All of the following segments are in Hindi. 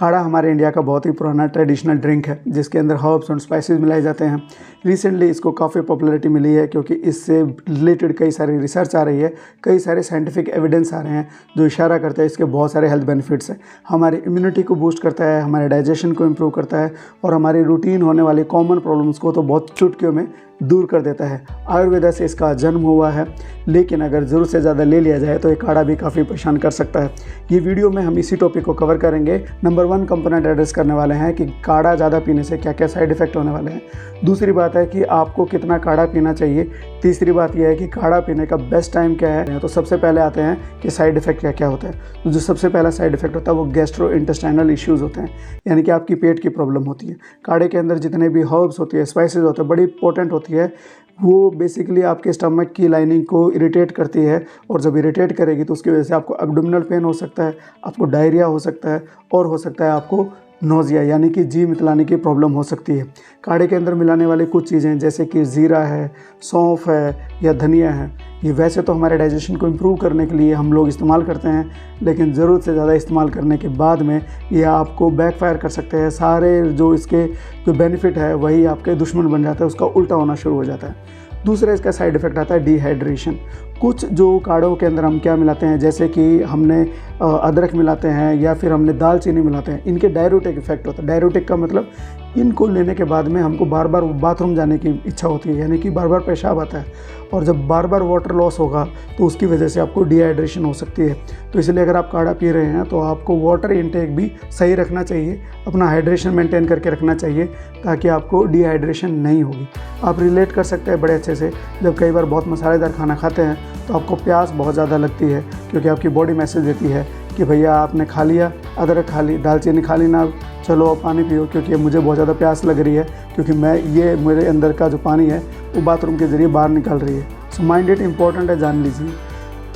काढ़ा हमारे इंडिया का बहुत ही पुराना ट्रेडिशनल ड्रिंक है जिसके अंदर हर्ब्स और स्पाइसेस मिलाए जाते हैं। रिसेंटली इसको काफ़ी पॉपुलैरिटी मिली है क्योंकि इससे रिलेटेड कई सारी रिसर्च आ रही है, कई सारे साइंटिफिक एविडेंस आ रहे हैं जो इशारा करते हैं इसके बहुत सारे हेल्थ बेनिफिट्स हैं। हमारी इम्यूनिटी को बूस्ट करता है, हमारे डाइजेशन को इम्प्रूव करता है और हमारी रूटीन होने वाली कॉमन प्रॉब्लम्स को तो बहुत चुटकियों में दूर कर देता है। आयुर्वेदा से इसका जन्म हुआ है, लेकिन अगर ज़रूरत से ज़्यादा ले लिया जाए तो ये काढ़ा भी काफ़ी परेशान कर सकता है। ये वीडियो में हम इसी टॉपिक को कवर करेंगे। नंबर 1 कंपोनेंट एड्रेस करने वाले हैं कि काढ़ा ज़्यादा पीने से क्या क्या साइड इफ़ेक्ट होने वाले हैं। दूसरी बात है कि आपको कितना काढ़ा पीना चाहिए। तीसरी बात यह है कि काढ़ा पीने का बेस्ट टाइम क्या है। तो सबसे पहले आते हैं कि साइड इफ़ेक्ट क्या क्या होता है। तो जो सबसे पहला साइड इफ़ेक्ट होता है वो गैस्ट्रो इंटेस्टाइनल इश्यूज़ होते हैं, यानी कि आपकी पेट की प्रॉब्लम होती है। काढ़े के अंदर जितने भी हर्ब्स होती है, स्पाइसेस होते हैं, बड़ी इंपॉर्टेंट होती है। वो बेसिकली आपके स्टमक की लाइनिंग को इरिटेट करती है और जब इरिटेट करेगी तो उसकी वजह से आपको एब्डोमिनल पेन हो सकता है, आपको डायरिया हो सकता है और हो सकता है आपको नोज़िया यानी कि जी मितलाने की प्रॉब्लम हो सकती है। काढ़े के अंदर मिलाने वाली कुछ चीज़ें जैसे कि ज़ीरा है, सौंफ है या धनिया है, ये वैसे तो हमारे डाइजेशन को इम्प्रूव करने के लिए हम लोग इस्तेमाल करते हैं, लेकिन ज़रूरत से ज़्यादा इस्तेमाल करने के बाद में ये आपको बैकफायर कर सकते हैं। सारे जो इसके जो बेनिफिट है वही आपके दुश्मन बन जाता है, उसका उल्टा होना शुरू हो जाता है। दूसरा इसका साइड इफ़ेक्ट आता है डिहाइड्रेशन। कुछ जो काढ़ों के अंदर हम क्या मिलाते हैं, जैसे कि हमने अदरक मिलाते हैं या फिर हमने दालचीनी मिलाते हैं, इनके डायरेटिक इफेक्ट होता है। डायरेटिक का मतलब इनको लेने के बाद में हमको बार बार बाथरूम जाने की इच्छा होती है, यानी कि बार बार पेशाब आता है और जब बार बार वाटर लॉस होगा तो उसकी वजह से आपको डिहाइड्रेशन हो सकती है। तो इसलिए अगर आप काढ़ा पी रहे हैं तो आपको वाटर इनटेक भी सही रखना चाहिए, अपना हाइड्रेशन मेंटेन करके रखना चाहिए ताकि आपको डिहाइड्रेशन नहीं होगी। आप रिलेट कर सकते हैं बड़े अच्छे से, जब कई बार बहुत मसालेदार खाना खाते हैं तो आपको प्यास बहुत ज़्यादा लगती है क्योंकि आपकी बॉडी मैसेज देती है कि भैया आपने खा लिया, अदरक खा ली, दालचीनी खा ली ना, चलो अब पानी पियो क्योंकि मुझे बहुत ज़्यादा प्यास लग रही है, क्योंकि ये मेरे अंदर का जो पानी है वो बाथरूम के ज़रिए बाहर निकल रही है। सो माइंड इट इम्पॉर्टेंट है, जान लीजिए।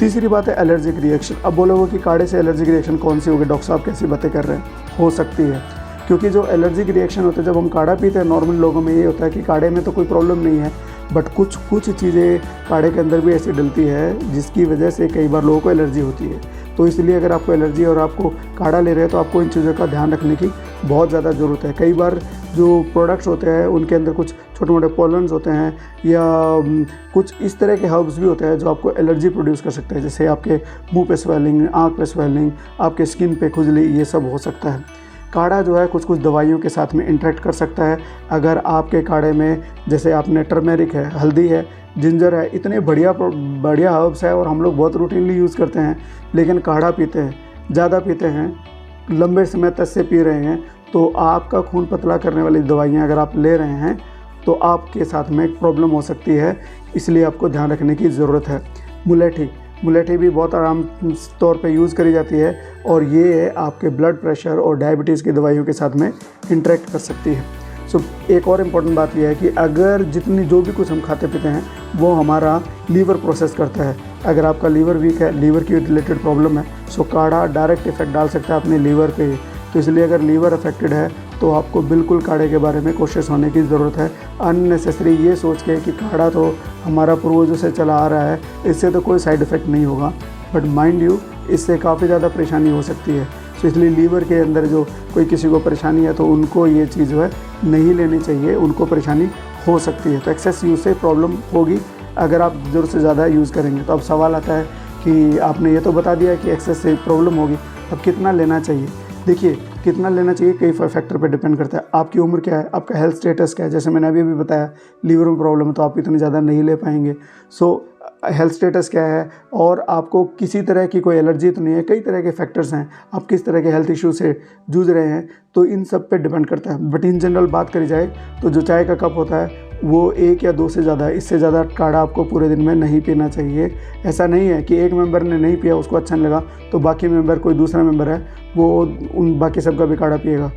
तीसरी बात है एलर्जिक रिएक्शन। अब बोलोगे कि काढ़े से एलर्जिक रिएक्शन कौन सी होगी, डॉक्टर साहब कैसी बातें कर रहे हैं। हो सकती है, क्योंकि जो एलर्जिक रिएक्शन होते हैं जब हम काढ़ा पीते हैं, नॉर्मल लोगों में ये होता है कि काढ़े में तो कोई प्रॉब्लम नहीं है, बट कुछ चीज़ें काढ़े के अंदर भी ऐसी डलती है जिसकी वजह से कई बार लोगों को एलर्जी होती है। तो इसलिए अगर आपको एलर्जी है और आपको काढ़ा ले रहे हैं तो आपको इन चीज़ों का ध्यान रखने की बहुत ज़्यादा ज़रूरत है। कई बार जो प्रोडक्ट्स होते हैं उनके अंदर कुछ छोटे मोटे पॉलन्स होते हैं या कुछ इस तरह के हर्ब्स भी होते हैं जो आपको एलर्जी प्रोड्यूस कर सकते हैं, जैसे आपके मुंह पे स्वेलिंग, आँख पे स्वेलिंग, आपके स्किन पे खुजली, ये सब हो सकता है। काढ़ा जो है कुछ दवाइयों के साथ में इंटरेक्ट कर सकता है। अगर आपके काढ़े में जैसे आपने टर्मेरिक है, हल्दी है, जिंजर है, इतने बढ़िया हर्ब्स है और हम लोग बहुत रूटीनली यूज़ करते हैं, लेकिन काढ़ा पीते हैं, ज़्यादा पीते हैं, लंबे समय तक से पी रहे हैं, तो आपका खून पतला करने वाली दवाइयाँ अगर आप ले रहे हैं तो आपके साथ में एक प्रॉब्लम हो सकती है, इसलिए आपको ध्यान रखने की ज़रूरत है। मुलेठी भी बहुत आराम तौर पे यूज़ करी जाती है और ये आपके ब्लड प्रेशर और डायबिटीज़ की दवाइयों के साथ में इंटरेक्ट कर सकती है। सो एक और इम्पॉर्टेंट बात यह है कि अगर जो भी कुछ हम खाते पीते हैं वो हमारा लीवर प्रोसेस करता है। अगर आपका लीवर वीक है, लीवर की रिलेटेड प्रॉब्लम है, सो काढ़ा डायरेक्ट इफेक्ट डाल सकता है अपने लीवर पे। तो इसलिए अगर लीवर अफेक्टेड है तो आपको बिल्कुल काढ़े के बारे में कोशिश होने की ज़रूरत है। अननेसेसरी ये सोच के कि काढ़ा तो हमारा पूर्वजों से चला आ रहा है, इससे तो कोई साइड इफ़ेक्ट नहीं होगा, बट माइंड यू इससे काफ़ी ज़्यादा परेशानी हो सकती है। तो इसलिए लीवर के अंदर जो कोई किसी को परेशानी है तो उनको ये चीज़ जो है नहीं लेनी चाहिए, उनको परेशानी हो सकती है। तो एक्सेस यूज़ से प्रॉब्लम होगी अगर आप ज़रूरत से ज़्यादा यूज़ करेंगे। तो अब सवाल आता है कि आपने ये तो बता दिया कि एक्सेस से प्रॉब्लम होगी, अब कितना लेना चाहिए। देखिए, कितना लेना चाहिए कई फैक्टर पर डिपेंड करता है। आपकी उम्र क्या है, आपका हेल्थ स्टेटस क्या है। जैसे मैंने अभी बताया लीवर में प्रॉब्लम है तो आप इतनी ज़्यादा नहीं ले पाएंगे। सो हेल्थ स्टेटस क्या है और आपको किसी तरह की कोई एलर्जी तो नहीं है, कई तरह के फैक्टर्स हैं, आप किस तरह के हेल्थ इशू से जूझ रहे हैं, तो इन सब पे डिपेंड करता है। बट इन जनरल बात करी जाए तो जो चाय का कप होता है वो 1 या 2 से ज़्यादा, इससे ज़्यादा काढ़ा आपको पूरे दिन में नहीं पीना चाहिए। ऐसा नहीं है कि एक मेंबर ने नहीं पिया, उसको अच्छा नहीं लगा तो बाकी मेंबर, कोई दूसरा मेंबर है वो उन बाकी सब का भी काढ़ा पिएगा,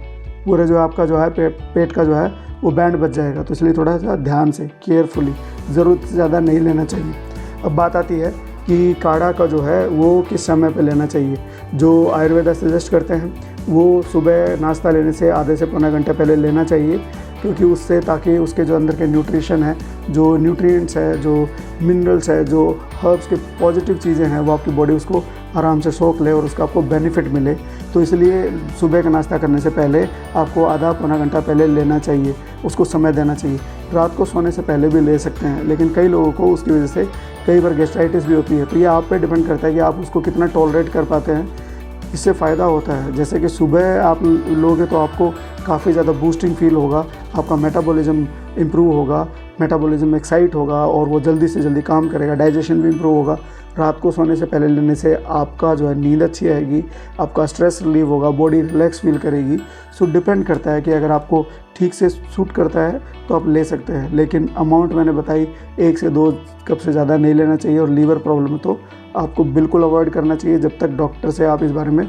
पूरे जो आपका जो है पेट का जो है वो बैंड बच जाएगा। तो इसलिए थोड़ा सा ध्यान से, केयरफुली, ज़रूरत से ज़्यादा नहीं लेना चाहिए। अब बात आती है कि काढ़ा का जो है वो किस समय पे लेना चाहिए। जो आयुर्वेदा सजेस्ट करते हैं वो सुबह नाश्ता लेने से आधे से पौने घंटे पहले लेना चाहिए। क्योंकि उससे ताकि उसके जो अंदर के न्यूट्रिशन है, जो न्यूट्रिएंट्स है, जो मिनरल्स है, जो हर्ब्स के पॉजिटिव चीज़ें हैं, वो आपकी बॉडी उसको आराम से सोख ले और उसका आपको बेनिफिट मिले। तो इसलिए सुबह का नाश्ता करने से पहले आपको आधा पौना घंटा पहले लेना चाहिए, उसको समय देना चाहिए। रात को सोने से पहले भी ले सकते हैं, लेकिन कई लोगों को उसकी वजह से कई बार गैस्ट्राइटिस भी होती है। तो ये आप पे डिपेंड करता है कि आप उसको कितना टॉलरेट कर पाते हैं। इससे फ़ायदा होता है, जैसे कि सुबह आप लोगे तो आपको काफ़ी ज़्यादा बूस्टिंग फील होगा, आपका मेटाबॉलिज्म इम्प्रूव होगा, मेटाबॉलिज्म एक्साइट होगा और वो जल्दी से जल्दी काम करेगा, डाइजेशन भी इम्प्रूव होगा। रात को सोने से पहले लेने से आपका जो है नींद अच्छी आएगी, आपका स्ट्रेस रिलीव होगा, बॉडी रिलैक्स फील करेगी। सो डिपेंड करता है कि अगर आपको ठीक से सूट करता है तो आप ले सकते हैं, लेकिन अमाउंट मैंने बताई 1 से 2 कप से ज़्यादा नहीं लेना चाहिए। और लीवर प्रॉब्लम है तो आपको बिल्कुल अवॉइड करना चाहिए जब तक डॉक्टर से आप इस बारे में